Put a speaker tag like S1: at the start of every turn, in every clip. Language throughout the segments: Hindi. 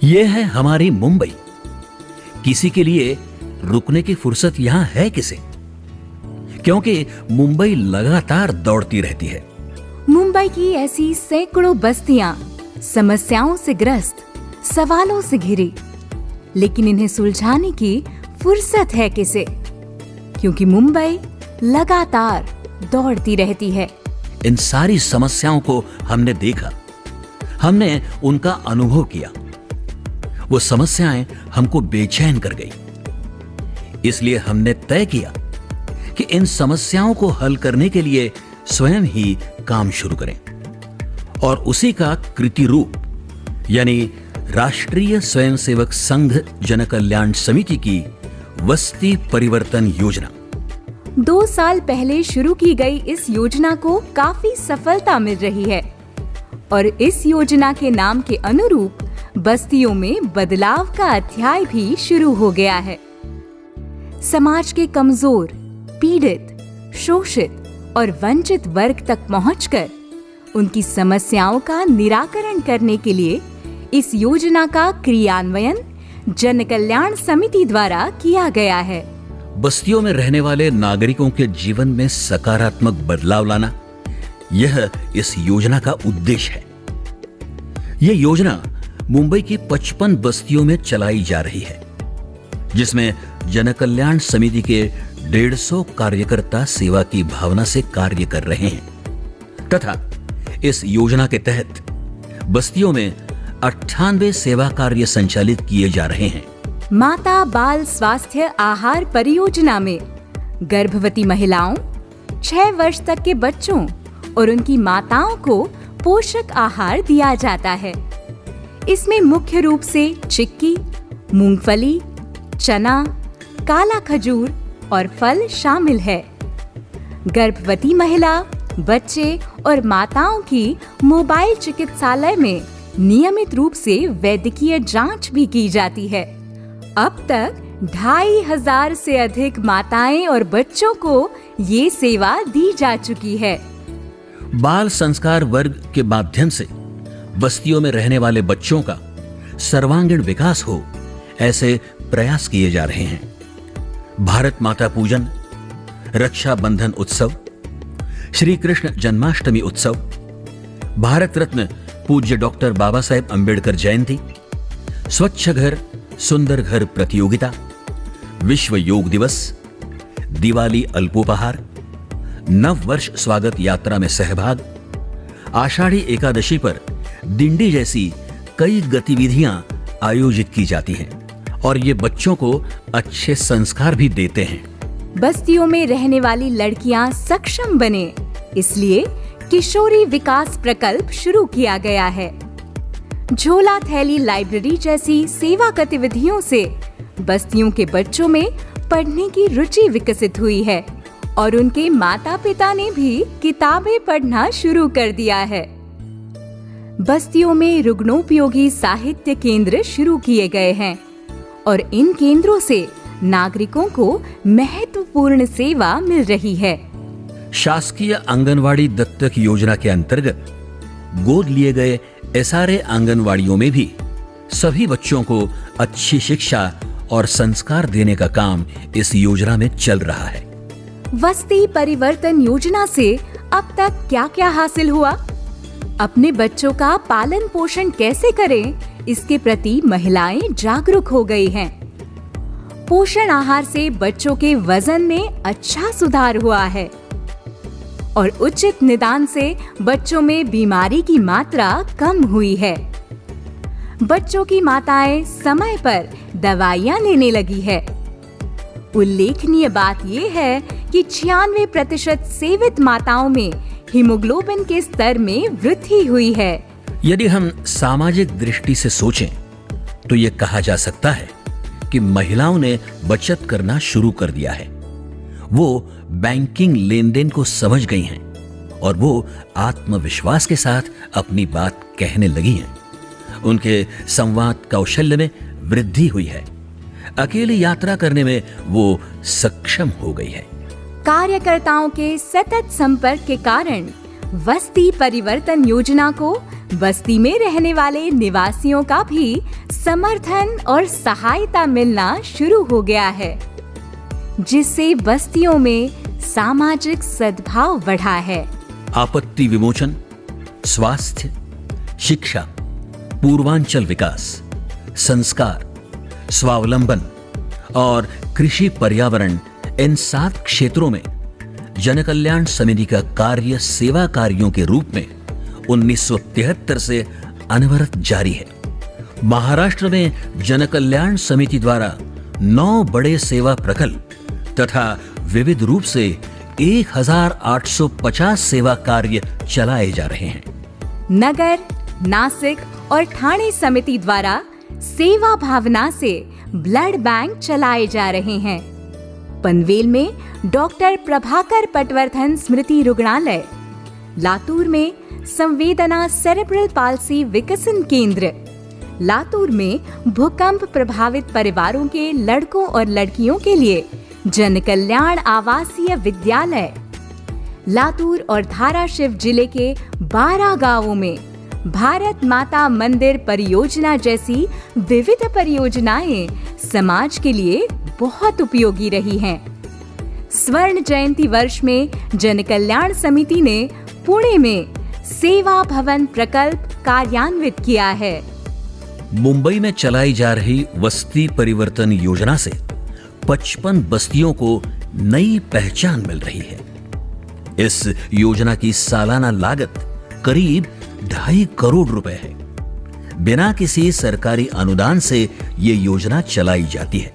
S1: ये है हमारी मुंबई। किसी के लिए रुकने की फुर्सत यहां है किसे? क्योंकि मुंबई लगातार दौड़ती रहती है।
S2: मुंबई की ऐसी सैकड़ों बस्तियां समस्याओं से ग्रस्त, सवालों से घिरी, लेकिन इन्हें सुलझाने की फुर्सत है किसे? क्योंकि मुंबई लगातार दौड़ती रहती है।
S1: इन सारी समस्याओं को हमने देखा, हमने उनका अनुभव किया। वो समस्याएं हमको बेचैन कर गई। इसलिए हमने तय किया कि इन समस्याओं को हल करने के लिए स्वयं ही काम शुरू करें, और उसी का कृति रूप यानी राष्ट्रीय स्वयंसेवक संघ जन कल्याण समिति की बस्ती परिवर्तन योजना।
S2: 2 साल पहले शुरू की गई इस योजना को काफी सफलता मिल रही है, और इस योजना के नाम के अनुरूप बस्तियों में बदलाव का अध्याय भी शुरू हो गया है। समाज के कमजोर, पीड़ित, शोषित और वंचित वर्ग तक पहुंचकर उनकी समस्याओं का निराकरण करने के लिए इस योजना का क्रियान्वयन जन कल्याण समिति द्वारा किया गया है।
S1: बस्तियों में रहने वाले नागरिकों के जीवन में सकारात्मक बदलाव लाना, यह इस योजना का उद्देश्य है। यह योजना मुंबई की 55 बस्तियों में चलाई जा रही है, जिसमें जन कल्याण समिति के 150 कार्यकर्ता सेवा की भावना से कार्य कर रहे हैं, तथा इस योजना के तहत बस्तियों में 98 सेवा कार्य संचालित किए जा रहे हैं।
S2: माता बाल स्वास्थ्य आहार परियोजना में गर्भवती महिलाओं, 6 वर्ष तक के बच्चों और उनकी माताओं को पोषक आहार दिया जाता है। इसमें मुख्य रूप से चिक्की, मूंगफली, चना, काला खजूर और फल शामिल है। गर्भवती महिला, बच्चे और माताओं की मोबाइल चिकित्सालय में नियमित रूप से वैद्यकीय जांच भी की जाती है। अब तक 2500 से अधिक माताएं और बच्चों को ये सेवा दी जा चुकी है।
S1: बाल संस्कार वर्ग के माध्यम से बस्तियों में रहने वाले बच्चों का सर्वांगीण विकास हो, ऐसे प्रयास किए जा रहे हैं। भारत माता पूजन, रक्षा बंधन उत्सव, श्री कृष्ण जन्माष्टमी उत्सव, भारत रत्न पूज्य डॉक्टर बाबा साहेब अंबेडकर जयंती, स्वच्छ घर सुंदर घर प्रतियोगिता, विश्व योग दिवस, दिवाली अल्पोपहार, नव वर्ष स्वागत यात्रा में सहभाग, आषाढ़ी एकादशी पर दिंडी जैसी कई गतिविधियां आयोजित की जाती हैं, और ये बच्चों को अच्छे संस्कार भी देते हैं।
S2: बस्तियों में रहने वाली लड़कियां सक्षम बने, इसलिए किशोरी विकास प्रकल्प शुरू किया गया है। झोला थैली लाइब्रेरी जैसी सेवा गतिविधियों से बस्तियों के बच्चों में पढ़ने की रुचि विकसित हुई है, और उनके माता पिता ने भी किताबें पढ़ना शुरू कर दिया है। बस्तियों में रुग्णोपयोगी साहित्य केंद्र शुरू किए गए हैं, और इन केंद्रों से नागरिकों को महत्वपूर्ण सेवा मिल रही है।
S1: शासकीय आंगनवाड़ी दत्तक योजना के अंतर्गत गोद लिए गए एसआरए आंगनवाड़ियों में भी सभी बच्चों को अच्छी शिक्षा और संस्कार देने का काम इस योजना में चल रहा है।
S2: बस्ती परिवर्तन योजना से अब तक क्या क्या हासिल हुआ? अपने बच्चों का पालन पोषण कैसे करें, इसके प्रति महिलाएं जागरूक हो गई हैं। पोषण आहार से बच्चों के वजन में अच्छा सुधार हुआ है, और उचित निदान से बच्चों में बीमारी की मात्रा कम हुई है। बच्चों की माताएं समय पर दवाइयां लेने लगी है। उल्लेखनीय बात यह है कि 96% सेवित माताओं में हीमोग्लोबिन के स्तर में वृद्धि हुई है।
S1: यदि हम सामाजिक दृष्टि से सोचें तो ये कहा जा सकता है कि महिलाओं ने बचत करना शुरू कर दिया है। वो बैंकिंग लेन देन को समझ गई हैं, और वो आत्मविश्वास के साथ अपनी बात कहने लगी हैं। उनके संवाद कौशल्य में वृद्धि हुई है। अकेली यात्रा करने में वो सक्षम हो गई है।
S2: कार्यकर्ताओं के सतत संपर्क के कारण बस्ती परिवर्तन योजना को बस्ती में रहने वाले निवासियों का भी समर्थन और सहायता मिलना शुरू हो गया है, जिससे बस्तियों में सामाजिक सद्भाव बढ़ा है।
S1: आपत्ति विमोचन, स्वास्थ्य, शिक्षा, पूर्वांचल विकास, संस्कार, स्वावलंबन और कृषि पर्यावरण, इन 7 क्षेत्रों में जनकल्याण समिति का कार्य सेवा कार्यों के रूप में 1973 से अनवरत जारी है। महाराष्ट्र में जनकल्याण समिति द्वारा 9 बड़े सेवा प्रकल्प तथा विविध रूप से 1850 सेवा कार्य चलाए जा रहे हैं।
S2: नगर, नासिक और ठाणे समिति द्वारा सेवा भावना से ब्लड बैंक चलाए जा रहे हैं। पनवेल में डॉक्टर प्रभाकर पटवर्धन स्मृति रुग्णालय, लातूर में संवेदना सेरेब्रल पाल्सी विकसन केंद्र, लातूर में भूकंप प्रभावित परिवारों के लड़कों और लड़कियों के लिए जनकल्याण आवासीय विद्यालय, लातूर और धाराशिव जिले के 12 गांवों में भारत माता मंदिर परियोजना जैसी विविध परियोजनाएं समाज के लिए बहुत उपयोगी रही हैं। स्वर्ण जयंती वर्ष में जनकल्याण समिति ने पुणे में सेवा भवन प्रकल्प कार्यान्वित किया है।
S1: मुंबई में चलाई जा रही वस्ती परिवर्तन योजना से 55 बस्तियों को नई पहचान मिल रही है। इस योजना की सालाना लागत करीब 2.5 करोड़ रुपए है। बिना किसी सरकारी अनुदान से ये योजना चलाई जाती है।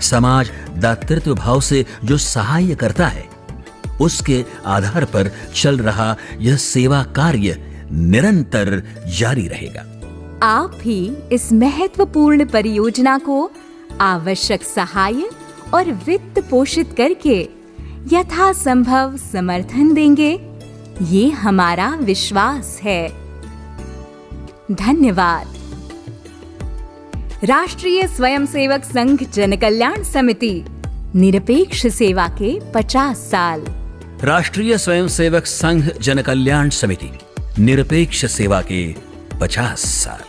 S1: समाज दातृत्व भाव से जो सहाय करता है, उसके आधार पर चल रहा यह सेवा कार्य निरंतर जारी रहेगा।
S2: आप भी इस महत्वपूर्ण परियोजना को आवश्यक सहाय और वित्त पोषित करके यथासंभव समर्थन देंगे, ये हमारा विश्वास है। धन्यवाद। राष्ट्रीय स्वयंसेवक संघ जनकल्याण समिति, निरपेक्ष सेवा के 50 साल।
S1: राष्ट्रीय स्वयंसेवक संघ जनकल्याण समिति, निरपेक्ष सेवा के 50 साल।